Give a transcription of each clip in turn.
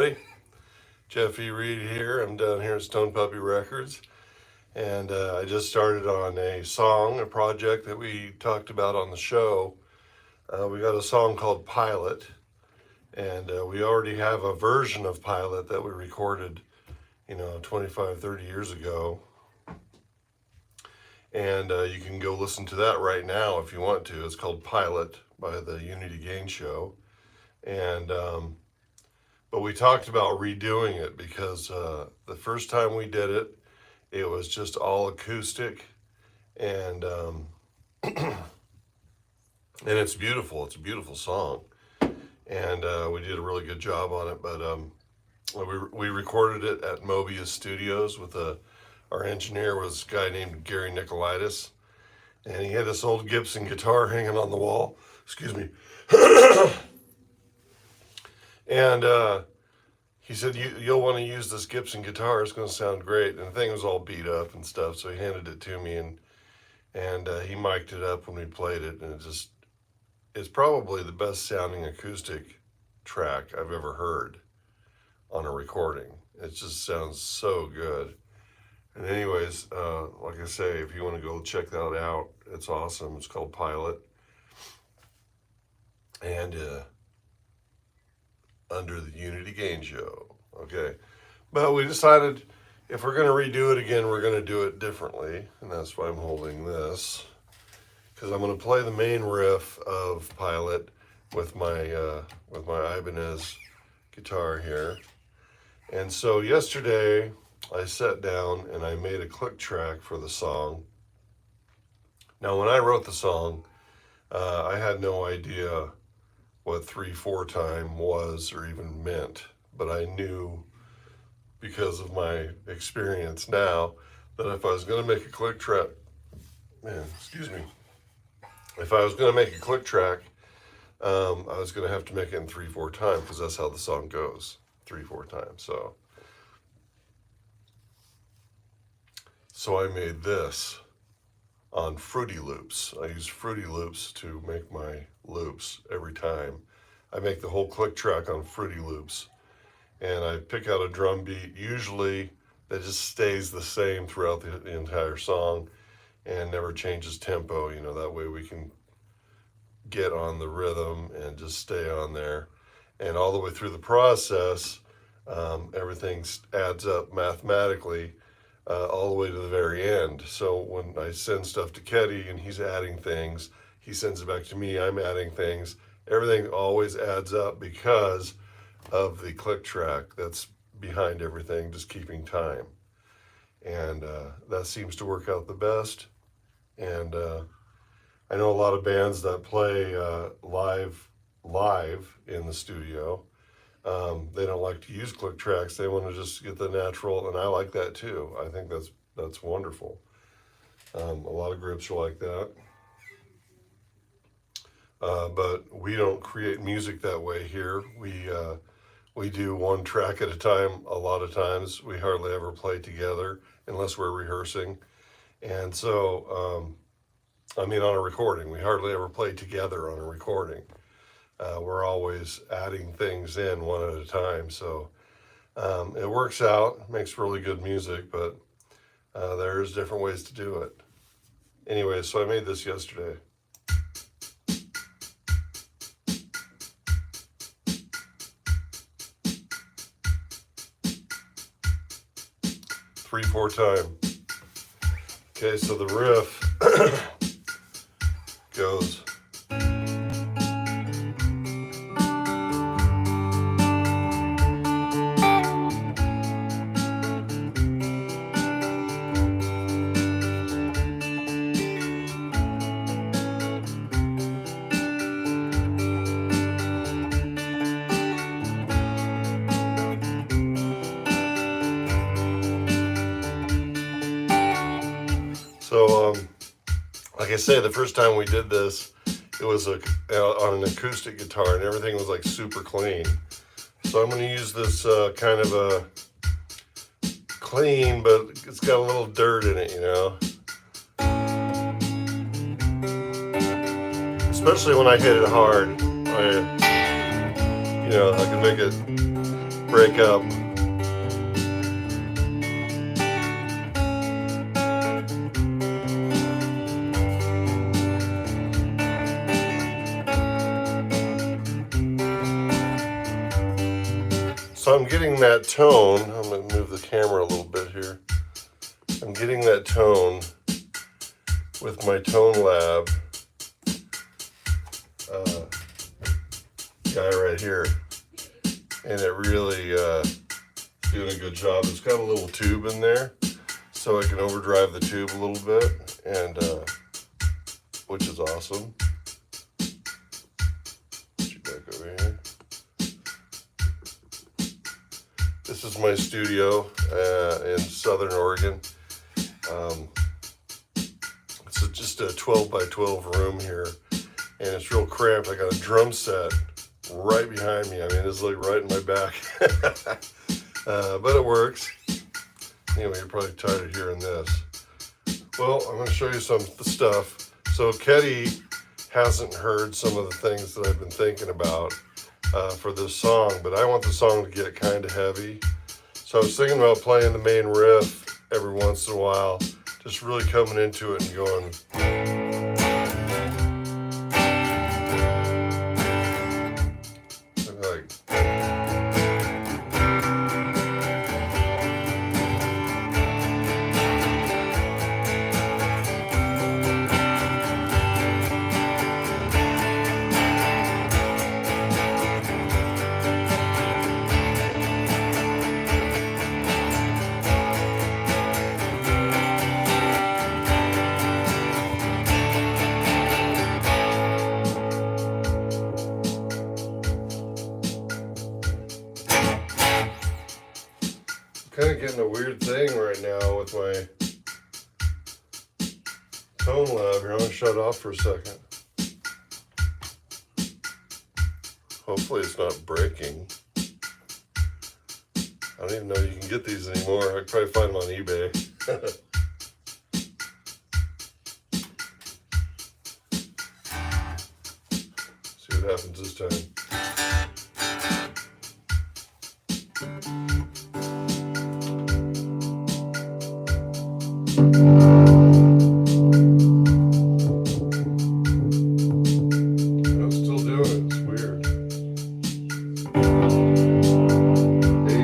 Hey, Jeffy Reed here. I'm down here at Stone Puppy Records, and I just started on a project that we talked about on the show. We got a song called Pilot, and we already have a version of Pilot that we recorded, 25, 30 years ago. And you can go listen to that right now if you want to. It's called Pilot by the Unity Gain Show. And but we talked about redoing it because the first time we did it, it was just all acoustic, and and it's beautiful. It's a beautiful song, and we did a really good job on it. But we recorded it at Mobius Studios with our engineer was a guy named Gary Nicolaitis, and he had this old Gibson guitar hanging on the wall. Excuse me. And he said, you'll want to use this Gibson guitar. It's going to sound great. And the thing was all beat up and stuff. So he handed it to me, and he mic'd it up when we played it. And it's probably the best sounding acoustic track I've ever heard on a recording. It just sounds so good. And anyways, like I say, if you want to go check that out, it's awesome. It's called Pilot. And under the Unity Gain Show. Okay. But we decided if we're going to redo it again, we're going to do it differently. And that's why I'm holding this. Because I'm going to play the main riff of Pilot with my Ibanez guitar here. And so yesterday, I sat down and I made a click track for the song. Now, when I wrote the song, I had no idea what 3/4 time was or even meant, but I knew because of my experience now that if I was going to make a click track, if I was going to make a click track, I was going to have to make it in 3/4 time because that's how the song goes, 3/4 time. So I made this on Fruity Loops. I use Fruity Loops to make my loops every time. I make the whole click track on Fruity Loops, and I pick out a drum beat, usually that just stays the same throughout the entire song and never changes tempo. That way we can get on the rhythm and just stay on there. And all the way through the process, everything adds up mathematically all the way to the very end. So when I send stuff to Ketty and he's adding things, he sends it back to me, I'm adding things. Everything always adds up because of the click track that's behind everything, just keeping time. And that seems to work out the best. And I know a lot of bands that play live in the studio. They don't like to use click tracks. They want to just get the natural, and I like that too. I think that's wonderful. A lot of groups are like that. But we don't create music that way here. We do one track at a time. A lot of times we hardly ever play together unless we're rehearsing. And so, on a recording, we hardly ever play together on a recording. We're always adding things in one at a time. So it works out, makes really good music, but there's different ways to do it. Anyway, so I made this yesterday. 3/4 time. Okay, so the riff goes. So, like I say, the first time we did this, it was on an acoustic guitar, and everything was like super clean. So I'm going to use this kind of a clean, but it's got a little dirt in it, Especially when I hit it hard, I can make it break up. So I'm getting that tone. I'm going to move the camera a little bit here. I'm getting that tone with my Tone Lab guy right here. And it really doing a good job. It's got a little tube in there, so I can overdrive the tube a little bit, and which is awesome. Put you back over here. This is my studio in Southern Oregon. It's just a 12 by 12 room here, and it's real cramped. I got a drum set right behind me. I mean, it's like right in my back. But it works. Anyway, you're probably tired of hearing this. Well, I'm going to show you some of the stuff. So Ketty hasn't heard some of the things that I've been thinking about for this song, but I want the song to get kind of heavy. So I was thinking about playing the main riff every once in a while, just really coming into it and going. Like, kind of getting a weird thing right now with my Tone Lab here. I'm going to shut off for a second. Hopefully it's not breaking. I don't even know you can get these anymore. I could probably find them on eBay. See what happens this time. I'm still doing it. It's weird. AC.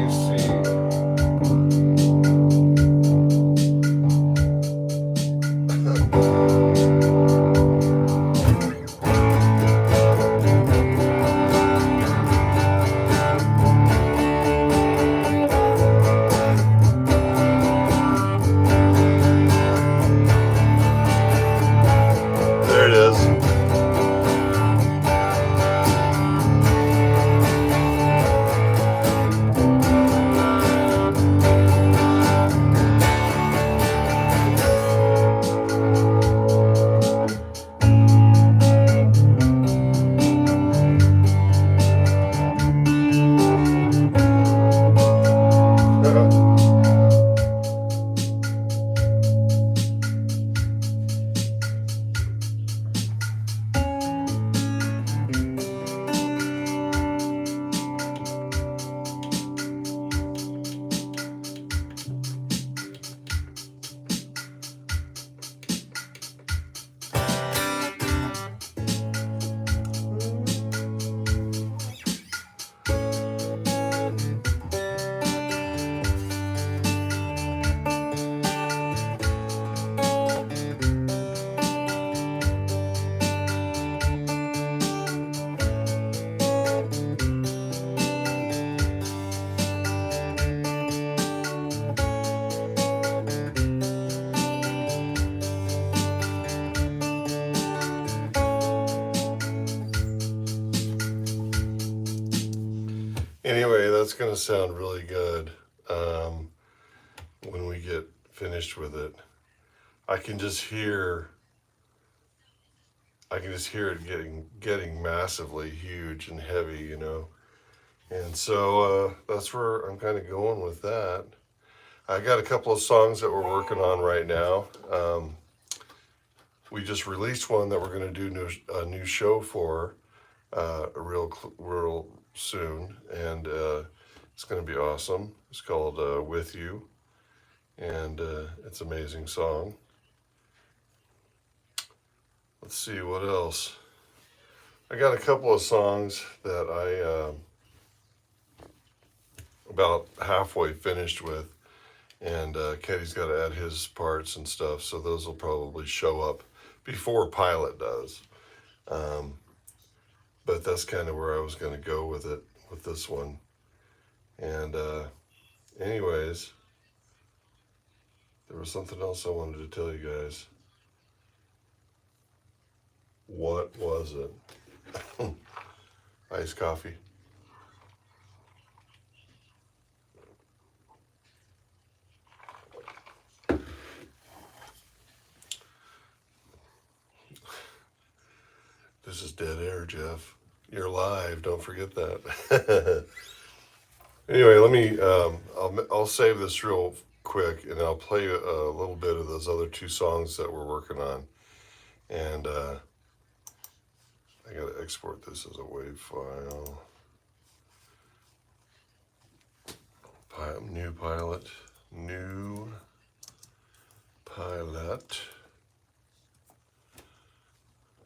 There it is. Anyway, that's going to sound really good when we get finished with it. I can just hear it getting massively huge and heavy, you know. And so that's where I'm kind of going with that. I got a couple of songs that we're working on right now. We just released one that we're going to do a new show for real soon, and It's going to be awesome. It's called With You, and it's an amazing song. Let's see what else. I got a couple of songs that I about halfway finished with, and Keddy's got to add his parts and stuff, so those will probably show up before Pilot does. But that's kind of where I was going to go with it, with this one. And anyways, there was something else I wanted to tell you guys. What was it? Iced coffee. This is dead air, Jeff. You're live. Don't forget that. Anyway, let me. I'll save this real quick, and I'll play a little bit of those other two songs that we're working on. And I gotta export this as a WAV file. New pilot.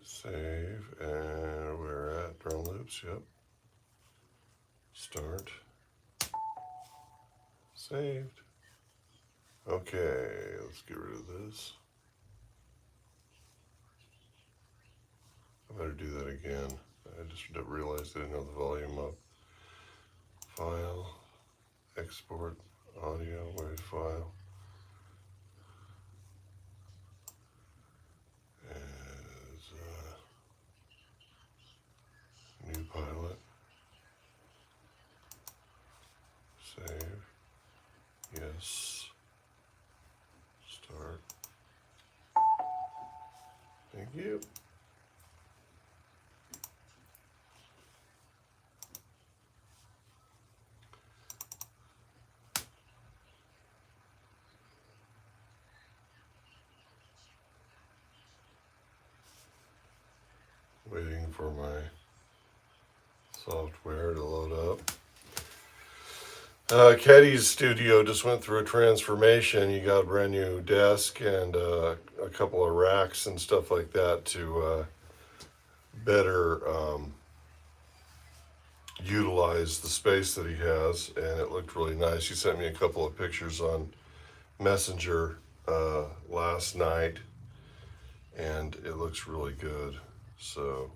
Save, and we're at drum loops, yep. Start. Saved. Okay, let's get rid of this. I better do that again. I just realized I didn't have the volume up. File, export, audio, WAV file. New pilot. Save. Yes. Start. Thank you. Waiting for my software to load up. Keddy's studio just went through a transformation. You got a brand new desk and a couple of racks and stuff like that to better utilize the space that he has, and it looked really nice. He sent me a couple of pictures on Messenger last night, and it looks really good. So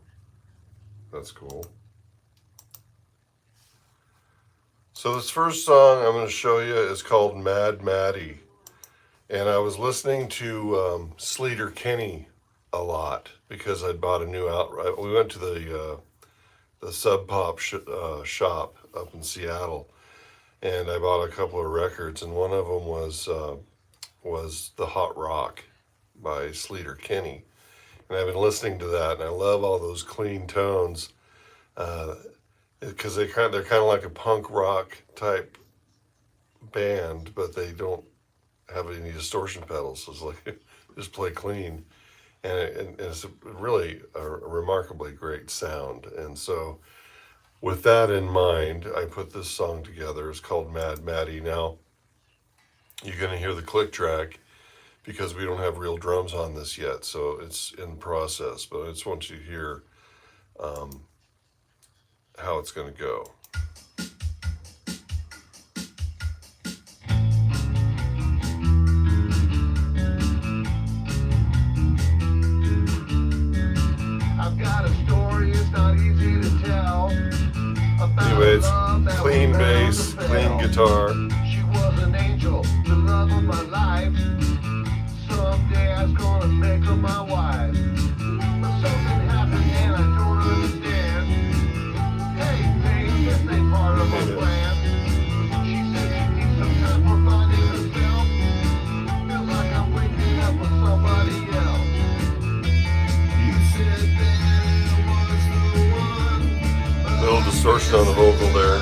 that's cool. So this first song I'm going to show you is called Mad Maddie. And I was listening to Sleater Kinney a lot because I'd bought a new outright. We went to the Sub Pop shop up in Seattle, and I bought a couple of records, and one of them was The Hot Rock by Sleater Kinney. And I've been listening to that, and I love all those clean tones, because they're kind of like a punk rock type band, but they don't have any distortion pedals. So it's like just play clean, and it's really a remarkably great sound. And so, with that in mind, I put this song together. It's called Mad Maddie. Now, you're going to hear the click track, because we don't have real drums on this yet, so it's in process. But I just want you to hear how it's going to go. I've got a story, it's not easy to tell. Anyways, clean bass, clean guitar. She was an angel, the love of my life. Someday I was gonna make her my wife, but something happened and I don't understand. Hey, babe, this ain't part of my plan. She said she needs some time for finding herself. Feels like I'm waking up with somebody else. You said that was the one. Little distortion on the vocal there.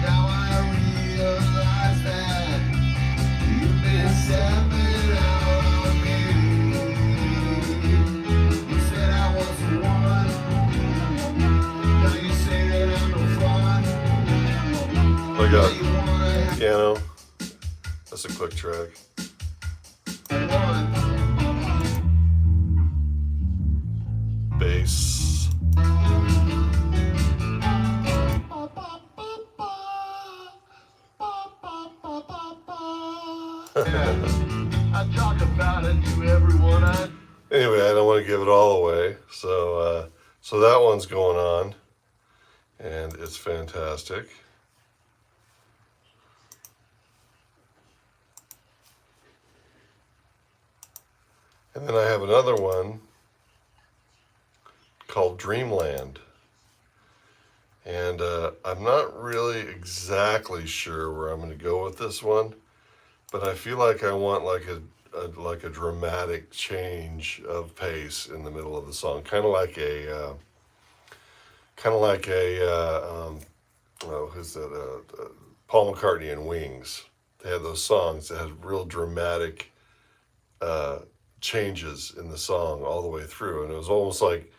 Now I Like a piano. That's a click track. Bass. I talk about it to everyone. Anyway, I don't want to give it all away. So that one's going on, and it's fantastic. And then I have another one called Dreamland. And I'm not really exactly sure where I'm going to go with this one, but I feel like I want like a dramatic change of pace in the middle of the song, kind of like a who's that? Paul McCartney and Wings. They had those songs that had real dramatic changes in the song all the way through, and it was almost like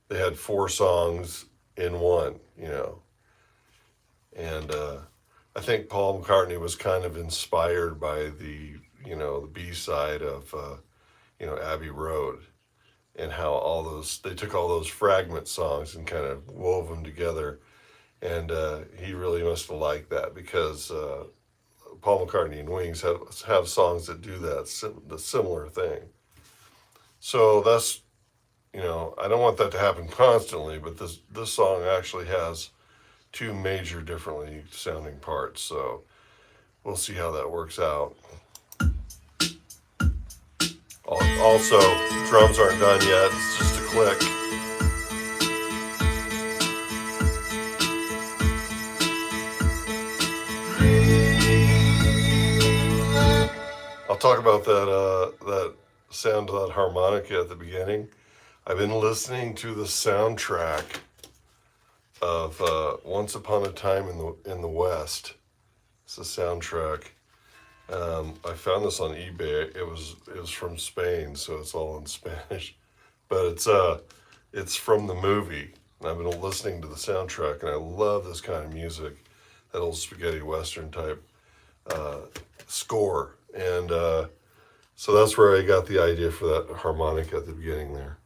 they had 4 songs in one, you know. And I think Paul McCartney was kind of inspired by the B-side of Abbey Road, and how they took all those fragment songs and kind of wove them together, and he really must have liked that, because Paul McCartney and Wings have songs that do the similar thing. So that's, I don't want that to happen constantly, but this song actually has 2 major differently sounding parts, so we'll see how that works out. Also, drums aren't done yet, it's just a click. I'll talk about that sound of that harmonica at the beginning. I've been listening to the soundtrack of Once Upon a Time in the West. It's a soundtrack. I found this on eBay. It was from Spain, so it's all in Spanish, but it's from the movie. And I've been listening to the soundtrack, and I love this kind of music, that old spaghetti western type score. And so that's where I got the idea for that harmonica at the beginning there.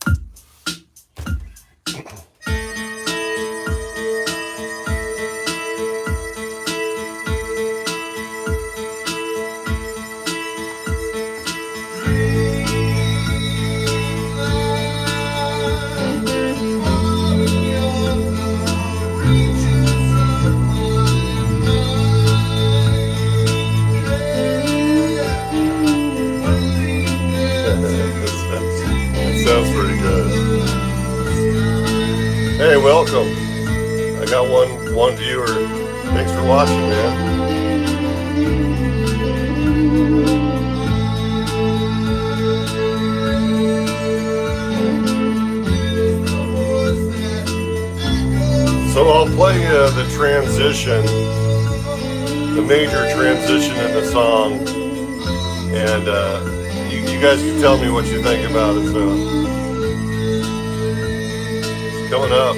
Sounds pretty good. Hey, welcome. I got one viewer. Thanks for watching, man. So I'll play the transition, the major transition in the song, and you guys can tell me what you think about it. So it's coming up.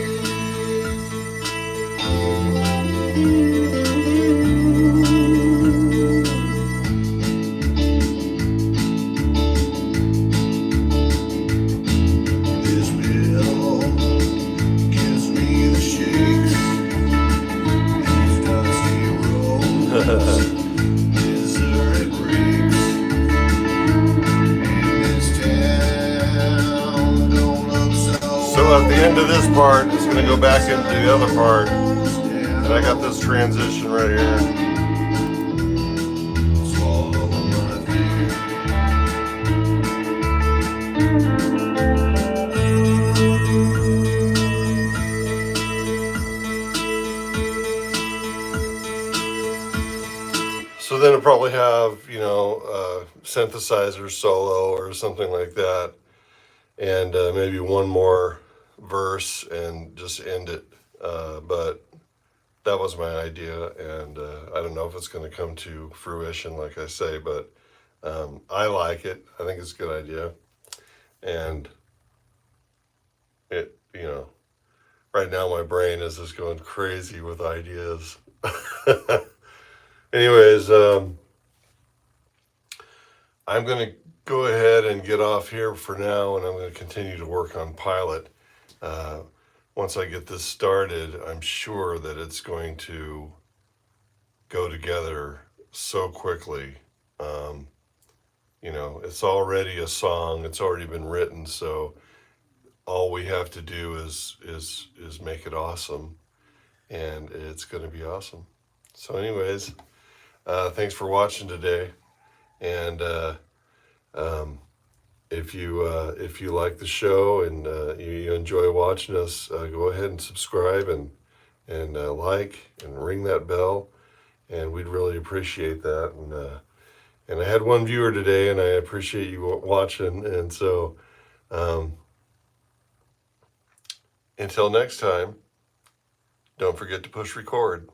This bill gives me the shakes. These dusty roads, misery breaks. So at the end of this part, it's going to go back into the other part, and I got this transition right here. So then it'll probably have, synthesizer solo or something like that, and maybe one more verse and just end it. But that was my idea, and I don't know if it's going to come to fruition, like I say, but I like it. I think it's a good idea, and it, right now my brain is just going crazy with ideas. anyways, I'm going to go ahead and get off here for now, and I'm going to continue to work on Pilot. Once I get this started, I'm sure that it's going to go together so quickly. You know, it's already a song, it's already been written, so all we have to do is make it awesome, and it's going to be awesome. So anyways, thanks for watching today, and if you like the show and you enjoy watching us, go ahead and subscribe and like and ring that bell, and we'd really appreciate that. And I had one viewer today, and I appreciate you watching. And so, until next time, don't forget to push record.